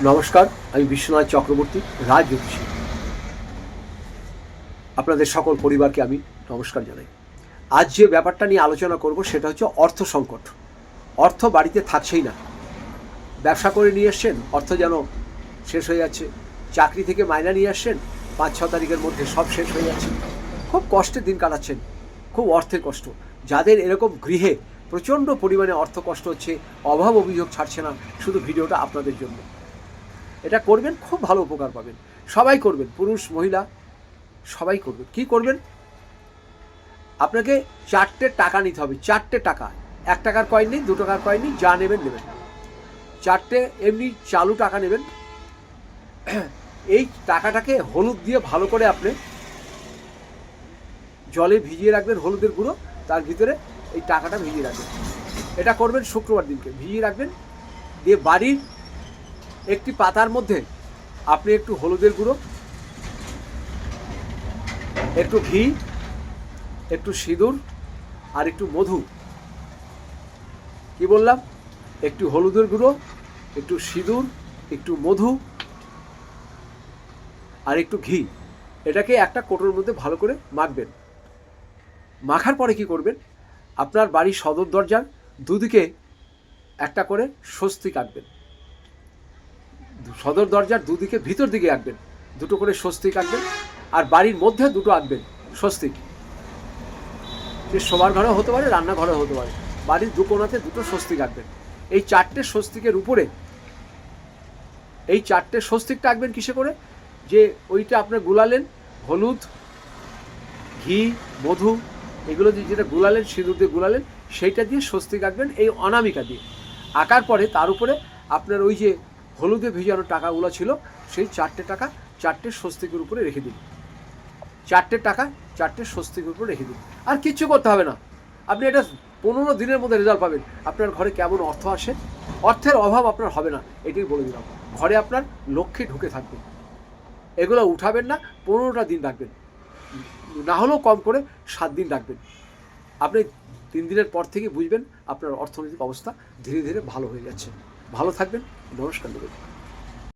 নমস্কার, আমি বিশ্বনাথ চক্রবর্তী, রাজ জ্যোতিষী। আপনাদের সকল পরিবারকে আমি নমস্কার জানাই। আজ যে ব্যাপারটা নিয়ে আলোচনা করব সেটা হচ্ছে অর্থ সংকট। অর্থ বাড়িতে থাকছেই না। ব্যবসা করে নিয়ে এসছেন, অর্থ যেন শেষ হয়ে যাচ্ছে। চাকরি থেকে মাইনা নিয়ে আসছেন, 5-6 তারিখের মধ্যে সব শেষ হয়ে যাচ্ছে। খুব কষ্টের দিন কাটাচ্ছেন, খুব অর্থের কষ্ট। যাদের এরকম গৃহে প্রচণ্ড পরিমাণে অর্থ কষ্ট হচ্ছে, অভাব অভিযোগ ছাড়ছে না, শুধু ভিডিওটা আপনাদের জন্য। এটা করবেন, খুব ভালো উপকার পাবেন। সবাই করবেন, পুরুষ মহিলা সবাই করবেন। কি করবেন? আপনাকে 4টে টাকা নিতে হবে। 4টে টাকা, 1 টাকার কয়েন নেই, 2 টাকার কয়েন নেই, যা নেবেন নেবেন। 4টে এমনি চালু টাকা নেবেন। এই টাকাটাকে হলুদ দিয়ে ভালো করে আপনি জলে ভিজিয়ে রাখবেন, হলুদের গুঁড়ো, তার ভিতরে এই টাকাটা ভিজিয়ে রাখবেন। এটা করবেন শুক্রবার দিনকে, ভিজিয়ে রাখবেন। দিয়ে বাড়ির একটি পাতার মধ্যে আপনি একটু হলুদের গুঁড়ো, একটু ঘি, একটু সিঁদুর আর একটু মধু। কি বললাম? একটু হলুদের গুঁড়ো, একটু সিঁদুর, একটু মধু আর একটু ঘি। এটাকে একটা কোটোর মধ্যে ভালো করে মাখবেন। মাখার পরে কি করবেন? আপনার বাড়ির সদর দরজার দুদিকে একটা করে স্বস্তিক আঁকবেন। সদর দরজার দুদিকে ভিতর দিকে আঁকবেন, 2টো করে স্বস্তিক আঁকবেন। আর বাড়ির মধ্যে 2টো আঁকবেন স্বস্তিক। সে শোবার ঘরে হতে পারে, রান্নাঘরে হতে পারে। বাড়ির 2 কোণাতে 2টো স্বস্তিক আঁকবেন। এই 4টে স্বস্তিকের উপরে এই 4টে স্বস্তিকটা আঁকবেন কিসে করে? যে ওইটা আপনার গুলালেন, হলুদ, ঘি, মধু, এগুলো দিয়ে যেটা গুলালেন, সিঁদুর দিয়ে গুলালেন, সেইটা দিয়ে স্বস্তিক আঁকবেন এই অনামিকা দিয়ে। আঁকার পরে তার উপরে আপনার ওই যে হলুদে ভিজানো টাকাগুলো ছিল, সেই 4টে টাকা 4টে স্বস্তিকের উপরে রেখে দিন। 4টে টাকা 4টে স্বস্তিকের উপরে রেখে দিন। আর কিচ্ছু করতে হবে না। আপনি এটা 15 দিনের মধ্যে রেজাল্ট পাবেন। আপনার ঘরে কেমন অর্থ আসে, অর্থের অভাব আপনার হবে না, এটাই বলে দিলাম। ঘরে আপনার লক্ষ্মী ঢুকে থাকবে। এগুলো উঠাবেন না, 15টা দিন রাখবেন, না হলেও কম করে 7 দিন রাখবেন। আপনি 3 দিনের পর থেকে বুঝবেন আপনার অর্থনৈতিক অবস্থা ধীরে ধীরে ভালো হয়ে যাচ্ছে। ভালো থাকবেন, নমস্কার দেবেন।